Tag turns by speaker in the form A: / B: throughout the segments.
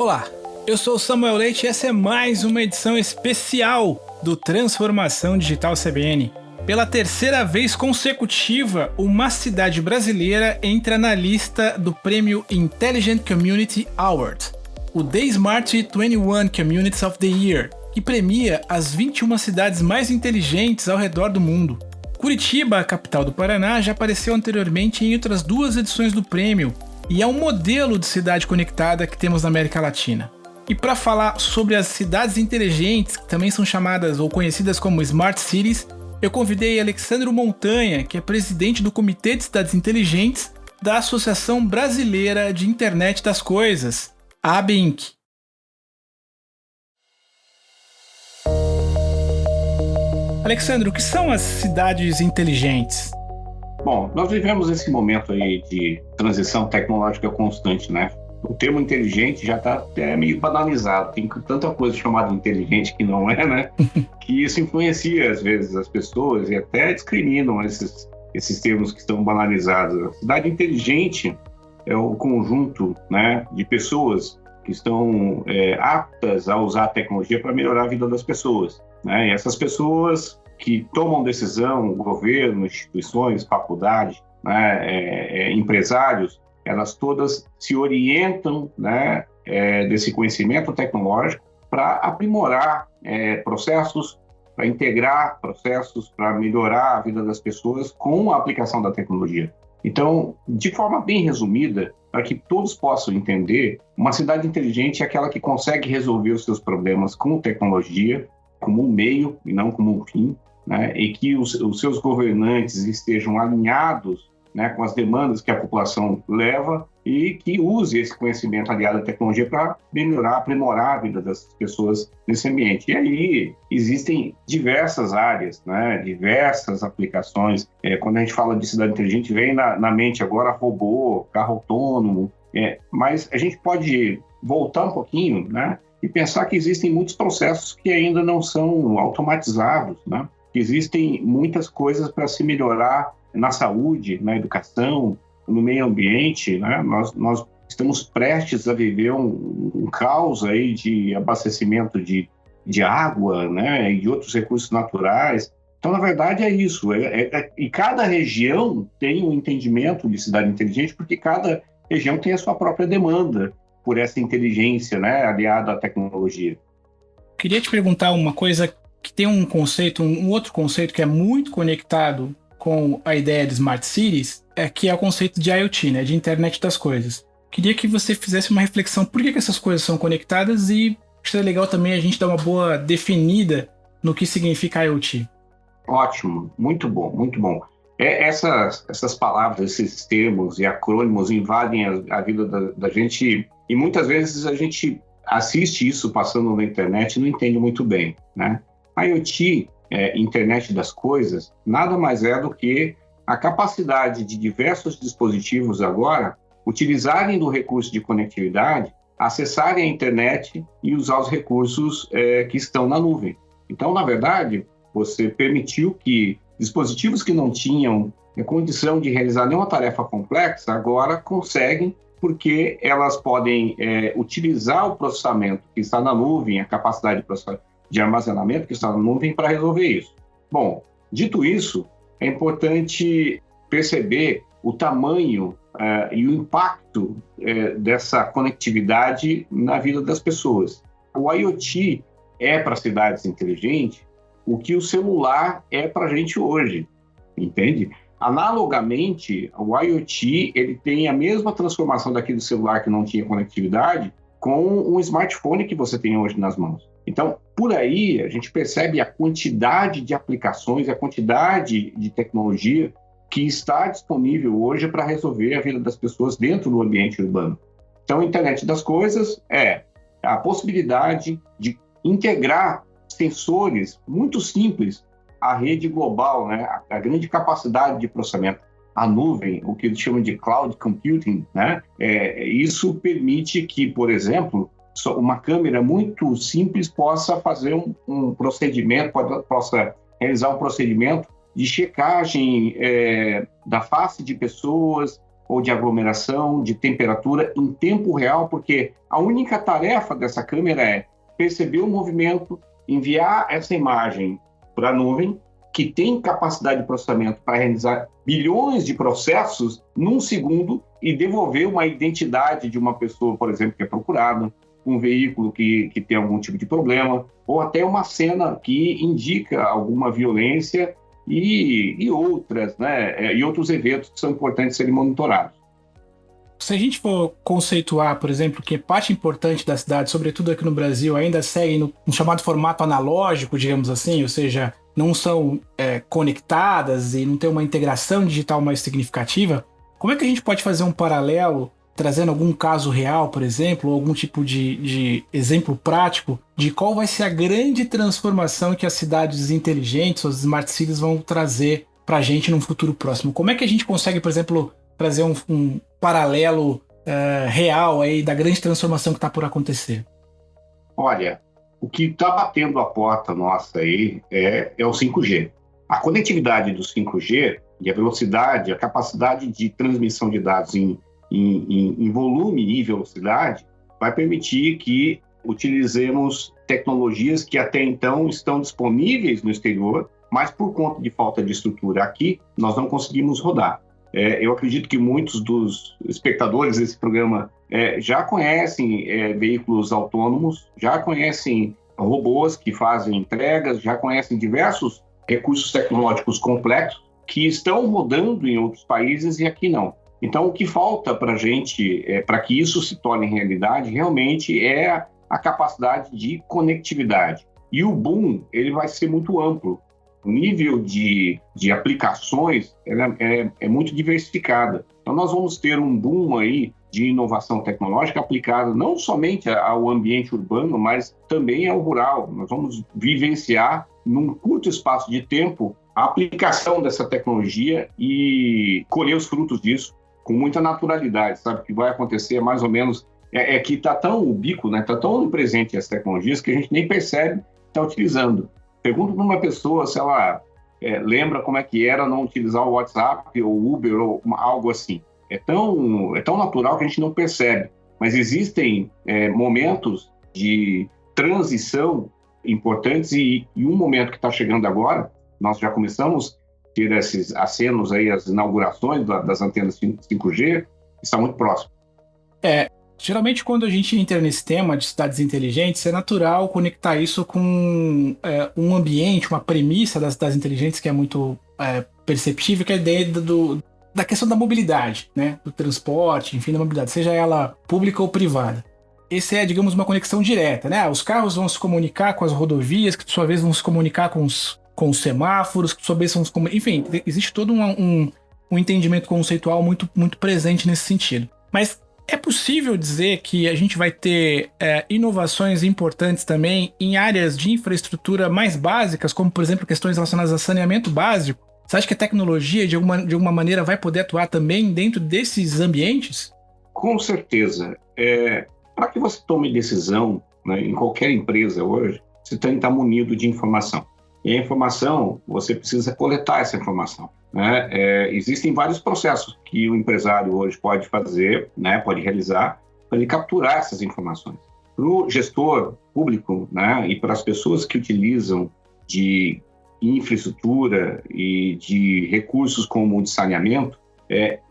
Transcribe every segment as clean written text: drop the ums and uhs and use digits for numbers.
A: Olá, eu sou o Samuel Leite e essa é mais uma edição especial do Transformação Digital CBN. Pela terceira vez consecutiva, uma cidade brasileira entra na lista do prêmio Intelligent Community Award, o The Smart 21 Communities of the Year, que premia as 21 cidades mais inteligentes ao redor do mundo. Curitiba, a capital do Paraná, já apareceu anteriormente em outras duas edições do prêmio e é um modelo de cidade conectada que temos na América Latina. E para falar sobre as cidades inteligentes, que também são chamadas ou conhecidas como Smart Cities, eu convidei Alexandro Montanha, que é presidente do Comitê de Cidades Inteligentes da Associação Brasileira de Internet das Coisas, a ABINC. Alexandre, o que são as cidades inteligentes?
B: Bom, nós vivemos esse momento aí de transição tecnológica constante, né? O termo inteligente já está até meio banalizado. Tem tanta coisa chamada inteligente que não é, né? Que isso influencia, às vezes, as pessoas e até discriminam esses termos que estão banalizados. A cidade inteligente é o conjunto, né, de pessoas que estão aptas a usar a tecnologia para melhorar a vida das pessoas, né? E essas pessoas que tomam decisão, governo, instituições, faculdade, né, empresários, elas todas se orientam, né, desse conhecimento tecnológico para aprimorar processos, para integrar processos, para melhorar a vida das pessoas com a aplicação da tecnologia. Então, de forma bem resumida, para que todos possam entender, uma cidade inteligente é aquela que consegue resolver os seus problemas com tecnologia, como um meio e não como um fim, né, e que os seus governantes estejam alinhados, né, com as demandas que a população leva e que use esse conhecimento aliado à tecnologia para melhorar, aprimorar a vida das pessoas nesse ambiente. E aí existem diversas áreas, né, diversas aplicações. Quando a gente fala de cidade inteligente, vem na mente agora robô, carro autônomo, mas a gente pode voltar um pouquinho, né, e pensar que existem muitos processos que ainda não são automatizados, né? Que existem muitas coisas para se melhorar na saúde, na educação, no meio ambiente, né? Nós estamos prestes a viver um caos aí de abastecimento de água, né? E de outros recursos naturais. Então, na verdade, é isso. E cada região tem um entendimento de cidade inteligente, porque cada região tem a sua própria demanda por essa inteligência, né, aliada à tecnologia.
A: Queria te perguntar uma coisa que tem um conceito, um outro conceito que é muito conectado com a ideia de Smart Cities, que é o conceito de IoT, né, de Internet das Coisas. Queria que você fizesse uma reflexão por que essas coisas são conectadas e seria legal também a gente dar uma boa definida no que significa IoT.
B: Ótimo, muito bom, muito bom. Essas palavras, esses termos e acrônimos invadem a vida da gente e muitas vezes a gente assiste isso passando na internet e não entende muito bem, né? IoT, Internet das Coisas, nada mais é do que a capacidade de diversos dispositivos agora utilizarem do recurso de conectividade, acessarem a internet e usar os recursos que estão na nuvem. Então, na verdade, você permitiu que dispositivos que não tinham condição de realizar nenhuma tarefa complexa, agora conseguem, porque elas podem utilizar o processamento que está na nuvem, a capacidade de armazenamento que está na nuvem para resolver isso. Bom, dito isso, é importante perceber o tamanho e o impacto dessa conectividade na vida das pessoas. O IoT é para cidades inteligentes o que o celular é para a gente hoje, entende? Analogamente, o IoT ele tem a mesma transformação daquele celular que não tinha conectividade com um smartphone que você tem hoje nas mãos. Então, por aí, a gente percebe a quantidade de aplicações, a quantidade de tecnologia que está disponível hoje para resolver a vida das pessoas dentro do ambiente urbano. Então, a Internet das Coisas é a possibilidade de integrar sensores muito simples à rede global, né? A grande capacidade de processamento, a nuvem, o que eles chamam de cloud computing, né? Isso permite que, por exemplo, uma câmera muito simples possa fazer um procedimento, possa realizar um procedimento de checagem da face de pessoas ou de aglomeração, de temperatura em tempo real, porque a única tarefa dessa câmera é perceber o movimento, enviar essa imagem para a nuvem, que tem capacidade de processamento para realizar bilhões de processos num segundo e devolver uma identidade de uma pessoa, por exemplo, que é procurada, um veículo que tem algum tipo de problema, ou até uma cena que indica alguma violência e outras, né? E outros eventos que são importantes serem monitorados.
A: Se a gente for conceituar, por exemplo, que parte importante da cidade, sobretudo aqui no Brasil, ainda segue no chamado formato analógico, digamos assim, ou seja, não são conectadas e não tem uma integração digital mais significativa, como é que a gente pode fazer um paralelo, trazendo algum caso real, por exemplo, ou algum tipo de exemplo prático de qual vai ser a grande transformação que as cidades inteligentes, as smart cities, vão trazer para a gente num futuro próximo? Como é que a gente consegue, por exemplo, trazer um paralelo real aí da grande transformação que está por acontecer?
B: Olha, o que está batendo a porta nossa aí é o 5G. A conectividade do 5G e a velocidade, a capacidade de transmissão de dados em volume e velocidade vai permitir que utilizemos tecnologias que até então estão disponíveis no exterior, mas por conta de falta de estrutura aqui, nós não conseguimos rodar. Eu acredito que muitos dos espectadores desse programa já conhecem veículos autônomos, já conhecem robôs que fazem entregas, já conhecem diversos recursos tecnológicos complexos que estão rodando em outros países e aqui não. Então, o que falta para a gente, para que isso se torne realidade, realmente é a capacidade de conectividade. E o boom, ele vai ser muito amplo. O nível de aplicações é muito diversificada. Então, nós vamos ter um boom aí de inovação tecnológica aplicada não somente ao ambiente urbano, mas também ao rural. Nós vamos vivenciar, num curto espaço de tempo, a aplicação dessa tecnologia e colher os frutos disso com muita naturalidade, sabe? O que vai acontecer mais ou menos que está tão ubíquo, né? Está tão presente as tecnologias que a gente nem percebe está utilizando. Pergunto para uma pessoa se ela lembra como é que era não utilizar o WhatsApp ou Uber ou algo assim. É tão natural que a gente não percebe. Mas existem momentos de transição importantes e um momento que está chegando agora, nós já começamos a ter esses acenos aí, as inaugurações das antenas 5G, está muito próximo.
A: Geralmente, quando a gente entra nesse tema de cidades inteligentes, é natural conectar isso com um ambiente, uma premissa das cidades inteligentes que é muito perceptível, que é a ideia da questão da mobilidade, né? Do transporte, enfim, da mobilidade, seja ela pública ou privada. Esse é, digamos, uma conexão direta, né? Os carros vão se comunicar com as rodovias, que por sua vez vão se comunicar com os semáforos, que por sua vez vão se comunicar... Enfim, existe todo um entendimento conceitual muito, muito presente nesse sentido. Mas é possível dizer que a gente vai ter inovações importantes também em áreas de infraestrutura mais básicas, como, por exemplo, questões relacionadas a saneamento básico? Você acha que a tecnologia, de alguma maneira, vai poder atuar também dentro desses ambientes?
B: Com certeza. Para que você tome decisão, né, em qualquer empresa hoje, você tem que estar munido de informação. E a informação, você precisa coletar essa informação. Né? Existem vários processos que o empresário hoje pode fazer, né, pode realizar, para ele capturar essas informações. Para o gestor público, né, e para as pessoas que utilizam de infraestrutura e de recursos como o de saneamento,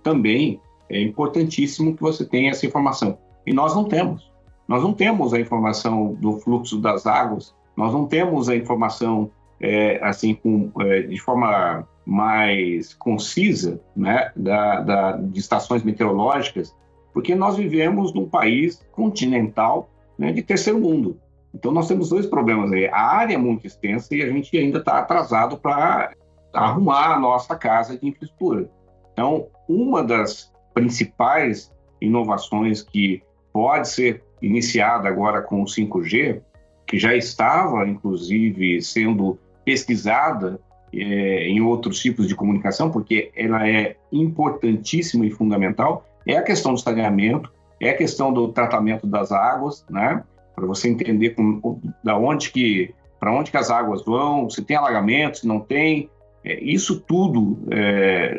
B: também é importantíssimo que você tenha essa informação. E nós não temos. Nós não temos a informação do fluxo das águas, nós não temos a informação de forma mais concisa, né, de estações meteorológicas, porque nós vivemos num país continental, né, de terceiro mundo. Então nós temos dois problemas aí. A área é muito extensa e a gente ainda está atrasado para arrumar a nossa casa de infraestrutura. Então, uma das principais inovações que pode ser iniciada agora com o 5G, que já estava, inclusive, sendo pesquisada em outros tipos de comunicação, porque ela é importantíssima e fundamental, é a questão do saneamento, é a questão do tratamento das águas, né? Para você entender para onde que as águas vão, se tem alagamento, se não tem, Isso tudo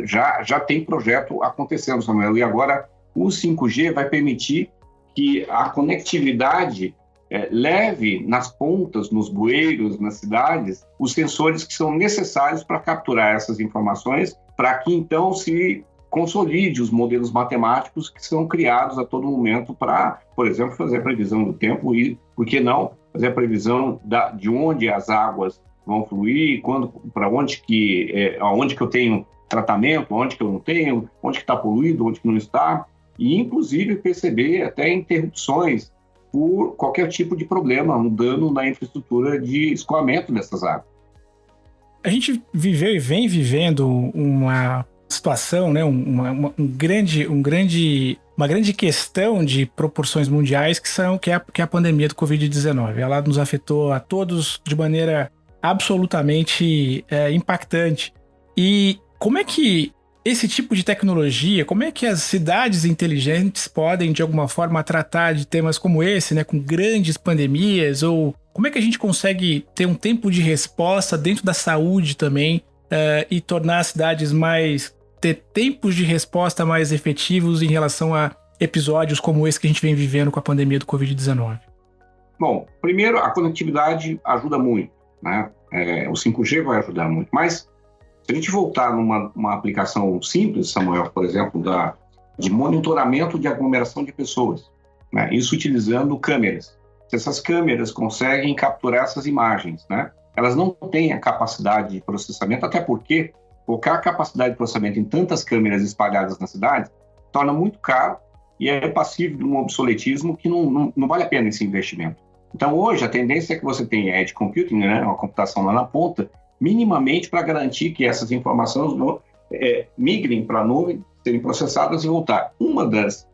B: já tem projeto acontecendo, Samuel, e agora o 5G vai permitir que a conectividade leve nas pontas, nos bueiros, nas cidades, os sensores que são necessários para capturar essas informações, para que então se consolide os modelos matemáticos que são criados a todo momento para, por exemplo, fazer a previsão do tempo e, por que não, fazer a previsão de onde as águas vão fluir, para onde que eu tenho tratamento, onde que eu não tenho, onde que está poluído, onde que não está, e inclusive perceber até interrupções por qualquer tipo de problema, um dano na infraestrutura de escoamento dessas águas.
A: A gente viveu e vem vivendo uma situação, né, uma grande questão de proporções mundiais que é a pandemia do Covid-19. Ela nos afetou a todos de maneira absolutamente impactante. E como é que esse tipo de tecnologia, como é que as cidades inteligentes podem, de alguma forma, tratar de temas como esse, né, com grandes pandemias? Ou como é que a gente consegue ter um tempo de resposta dentro da saúde também e tornar as cidades ter tempos de resposta mais efetivos em relação a episódios como esse que a gente vem vivendo com a pandemia do Covid-19?
B: Bom, primeiro, a conectividade ajuda muito, né? O 5G vai ajudar muito, mas se a gente voltar numa aplicação simples, Samuel, por exemplo, de monitoramento de aglomeração de pessoas, né? Isso utilizando câmeras. Se essas câmeras conseguem capturar essas imagens, né? Elas não têm a capacidade de processamento, até porque colocar a capacidade de processamento em tantas câmeras espalhadas na cidade torna muito caro e é passível de um obsoletismo que não vale a pena esse investimento. Então, hoje, a tendência é que você tenha edge computing, né? Uma computação lá na ponta, minimamente para garantir que essas informações migrem para a nuvem, serem processadas e voltar. Uma das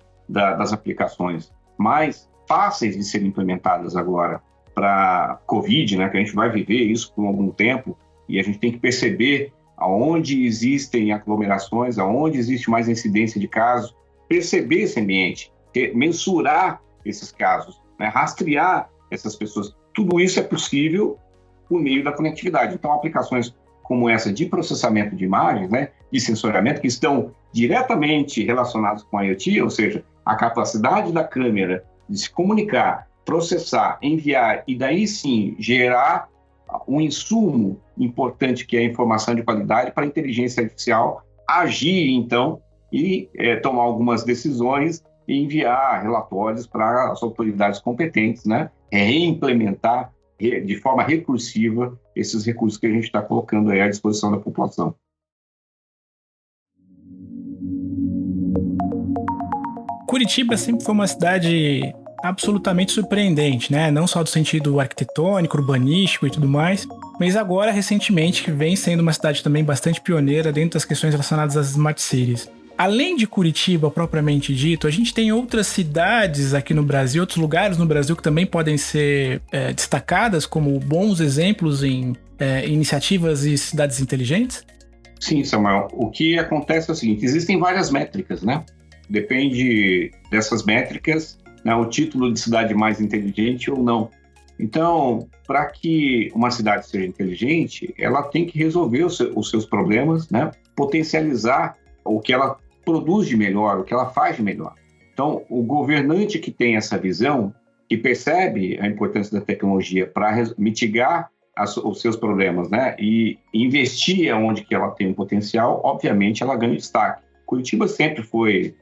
B: aplicações mais fáceis de serem implementadas agora para Covid, né, que a gente vai viver isso por algum tempo, e a gente tem que perceber aonde existem aglomerações, aonde existe mais incidência de casos, perceber esse ambiente, mensurar esses casos, né, rastrear essas pessoas. Tudo isso é possível por meio da conectividade. Então, aplicações como essa de processamento de imagens, né, de sensoriamento, que estão diretamente relacionadas com a IoT, ou seja, a capacidade da câmera de se comunicar, processar, enviar e daí sim gerar um insumo importante que é a informação de qualidade para a inteligência artificial agir, então, e tomar algumas decisões e enviar relatórios para as autoridades competentes, né, reimplementar de forma recursiva esses recursos que a gente está colocando aí à disposição da população.
A: Curitiba sempre foi uma cidade absolutamente surpreendente, né? Não só do sentido arquitetônico, urbanístico e tudo mais, mas agora, recentemente, vem sendo uma cidade também bastante pioneira dentro das questões relacionadas às smart cities. Além de Curitiba, propriamente dito, a gente tem outras cidades aqui no Brasil, outros lugares no Brasil que também podem ser destacadas como bons exemplos em iniciativas e cidades inteligentes?
B: Sim, Samuel. O que acontece é o seguinte, existem várias métricas, né? Depende dessas métricas, né, o título de cidade mais inteligente ou não. Então, para que uma cidade seja inteligente, ela tem que resolver os seus problemas, né? Potencializar o que ela produz de melhor, o que ela faz de melhor. Então, o governante que tem essa visão, que percebe a importância da tecnologia para mitigar os seus problemas, né, e investir onde que ela tem um potencial, obviamente ela ganha destaque. Curitiba sempre foi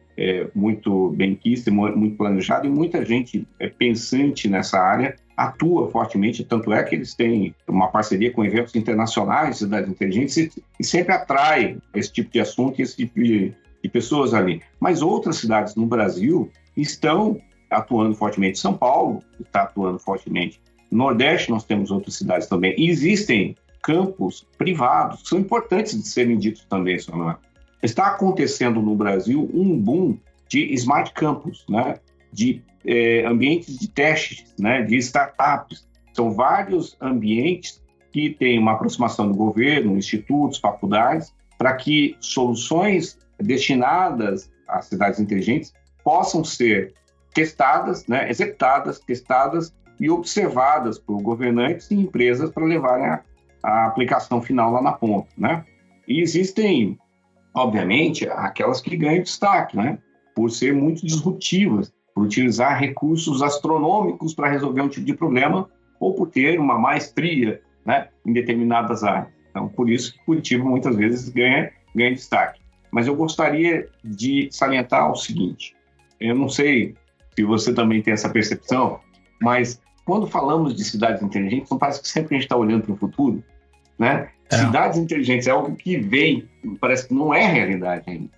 B: muito benquista, muito planejado, e muita gente pensante nessa área atua fortemente, tanto é que eles têm uma parceria com eventos internacionais de cidades inteligentes e sempre atrai esse tipo de assunto e esse tipo de pessoas ali. Mas outras cidades no Brasil estão atuando fortemente. São Paulo está atuando fortemente. No Nordeste nós temos outras cidades também. E existem campos privados que são importantes de serem ditos também, Samuel. Está acontecendo no Brasil um boom de smart campus, né? De ambientes de testes, né? De startups. São vários ambientes que têm uma aproximação do governo, institutos, faculdades, para que soluções destinadas às cidades inteligentes possam ser testadas, né? Executadas, testadas e observadas por governantes e empresas para levarem a aplicação final lá na ponta, né? E existem, obviamente, aquelas que ganham destaque, né? Por ser muito disruptivas, por utilizar recursos astronômicos para resolver um tipo de problema ou por ter uma maestria, né, em determinadas áreas. Então, por isso que Curitiba muitas vezes ganha destaque. Mas eu gostaria de salientar o seguinte, eu não sei se você também tem essa percepção, mas quando falamos de cidades inteligentes, não parece que sempre a gente está olhando para o futuro, né? Cidades inteligentes é algo que vem, parece que não é realidade ainda,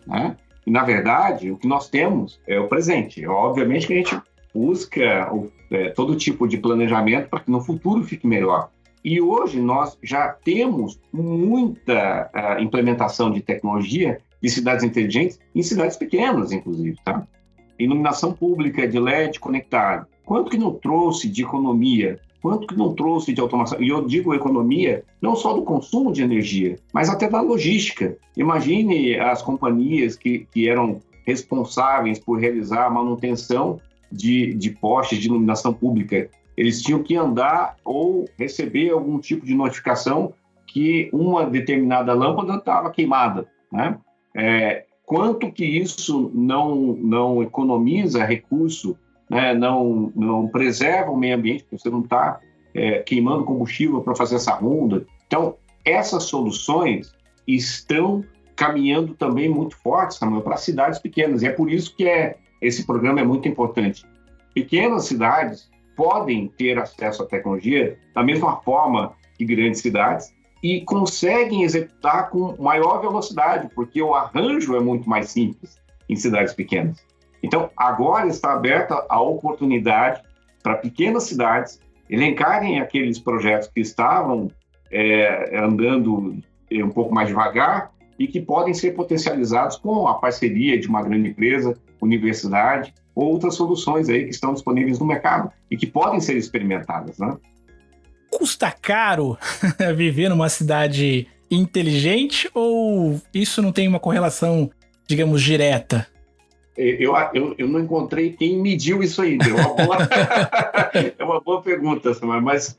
B: né? E, na verdade, o que nós temos é o presente. Obviamente que a gente busca todo tipo de planejamento para que no futuro fique melhor. E hoje nós já temos muita implementação de tecnologia de cidades inteligentes em cidades pequenas, inclusive, tá? Iluminação pública de LED conectado. Quanto que não trouxe de economia? Quanto que não trouxe de automação? E eu digo economia não só do consumo de energia, mas até da logística. Imagine as companhias que eram responsáveis por realizar a manutenção de postes de iluminação pública. Eles tinham que andar ou receber algum tipo de notificação que uma determinada lâmpada estava queimada, né? Quanto que isso não economiza recurso, né? Não preserva o meio ambiente, porque você não está queimando combustível para fazer essa ronda. Então, essas soluções estão caminhando também muito forte, Samuel, para cidades pequenas. E é por isso que esse programa é muito importante. Pequenas cidades podem ter acesso à tecnologia da mesma forma que grandes cidades e conseguem executar com maior velocidade, porque o arranjo é muito mais simples em cidades pequenas. Então, agora está aberta a oportunidade para pequenas cidades elencarem aqueles projetos que estavam andando um pouco mais devagar e que podem ser potencializados com a parceria de uma grande empresa, universidade, ou outras soluções aí que estão disponíveis no mercado e que podem ser experimentadas, né?
A: Custa caro viver numa cidade inteligente ou isso não tem uma correlação, digamos, direta?
B: Eu não encontrei quem mediu isso aí. É uma boa pergunta, mas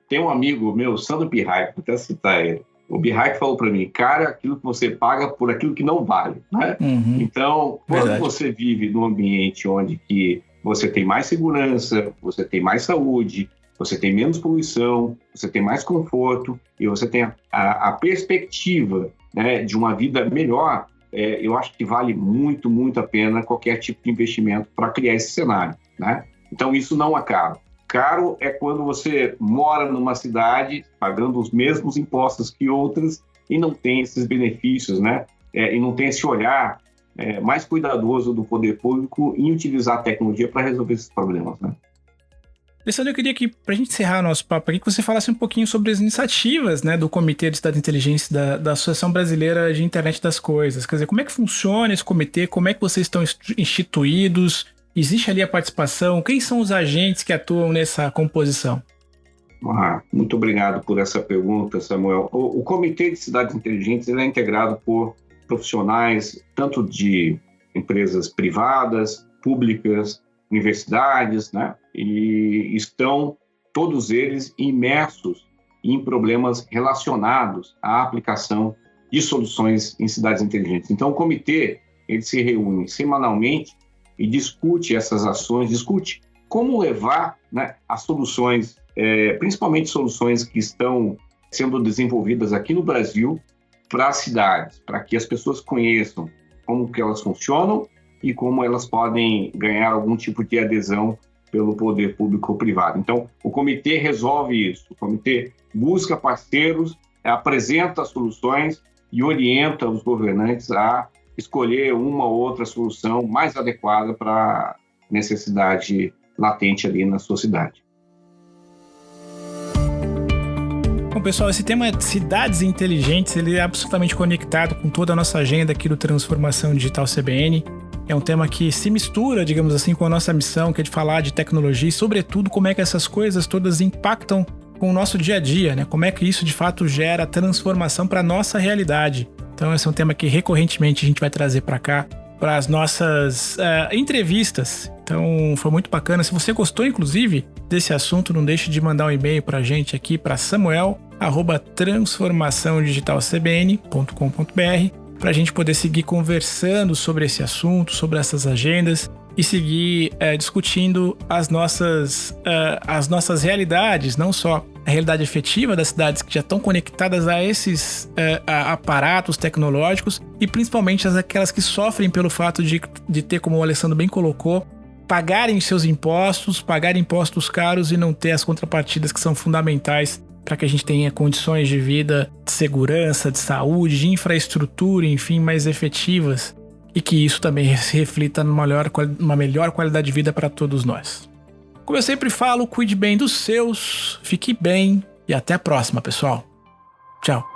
B: tem um amigo meu, Sandro Pirraik, vou até citar ele. O Pirraik falou para mim, cara, aquilo que você paga por aquilo que não vale, né? Então, quando você vive num ambiente onde que você tem mais segurança, você tem mais saúde, você tem menos poluição, você tem mais conforto e você tem a perspectiva, né, de uma vida melhor, eu acho que vale muito, muito a pena qualquer tipo de investimento para criar esse cenário, né? Então, isso não é caro. Caro é quando você mora numa cidade pagando os mesmos impostos que outras e não tem esses benefícios, né? E não tem esse olhar mais cuidadoso do poder público em utilizar a tecnologia para resolver esses problemas, né?
A: Alessandro, eu queria que, para a gente encerrar nosso papo aqui, que você falasse um pouquinho sobre as iniciativas, né, do Comitê de Cidade Inteligente da Associação Brasileira de Internet das Coisas. Quer dizer, como é que funciona esse comitê? Como é que vocês estão instituídos? Existe ali a participação? Quem são os agentes que atuam nessa composição?
B: Muito obrigado por essa pergunta, Samuel. O Comitê de Cidades Inteligentes ele é integrado por profissionais tanto de empresas privadas, públicas, universidades, né? E estão todos eles imersos em problemas relacionados à aplicação de soluções em cidades inteligentes. Então, o comitê ele se reúne semanalmente e discute essas ações, discute como levar, né, as soluções, principalmente soluções que estão sendo desenvolvidas aqui no Brasil para as cidades, para que as pessoas conheçam como que elas funcionam e como elas podem ganhar algum tipo de adesão pelo poder público ou privado. Então, o comitê resolve isso. O comitê busca parceiros, apresenta soluções e orienta os governantes a escolher uma ou outra solução mais adequada para a necessidade latente ali na sua cidade.
A: Bom, pessoal, esse tema de cidades inteligentes ele é absolutamente conectado com toda a nossa agenda aqui do Transformação Digital CBN. É um tema que se mistura, digamos assim, com a nossa missão, que é de falar de tecnologia e, sobretudo, como é que essas coisas todas impactam com o nosso dia a dia, né? Como é que isso, de fato, gera transformação para a nossa realidade. Então, esse é um tema que, recorrentemente, a gente vai trazer para cá, para as nossas entrevistas. Então, foi muito bacana. Se você gostou, inclusive, desse assunto, não deixe de mandar um e-mail para a gente aqui, para samuel@cbn.com.br. @transformaçãodigitalcbn.com.br, para a gente poder seguir conversando sobre esse assunto, sobre essas agendas e seguir discutindo as nossas realidades, não só a realidade efetiva das cidades que já estão conectadas a esses aparatos tecnológicos e principalmente aquelas que sofrem pelo fato de ter, como o Alessandro bem colocou, pagarem seus impostos, pagar impostos caros e não ter as contrapartidas que são fundamentais para que a gente tenha condições de vida, de segurança, de saúde, de infraestrutura, enfim, mais efetivas e que isso também se reflita numa melhor qualidade de vida para todos nós. Como eu sempre falo, cuide bem dos seus, fique bem e até a próxima, pessoal. Tchau.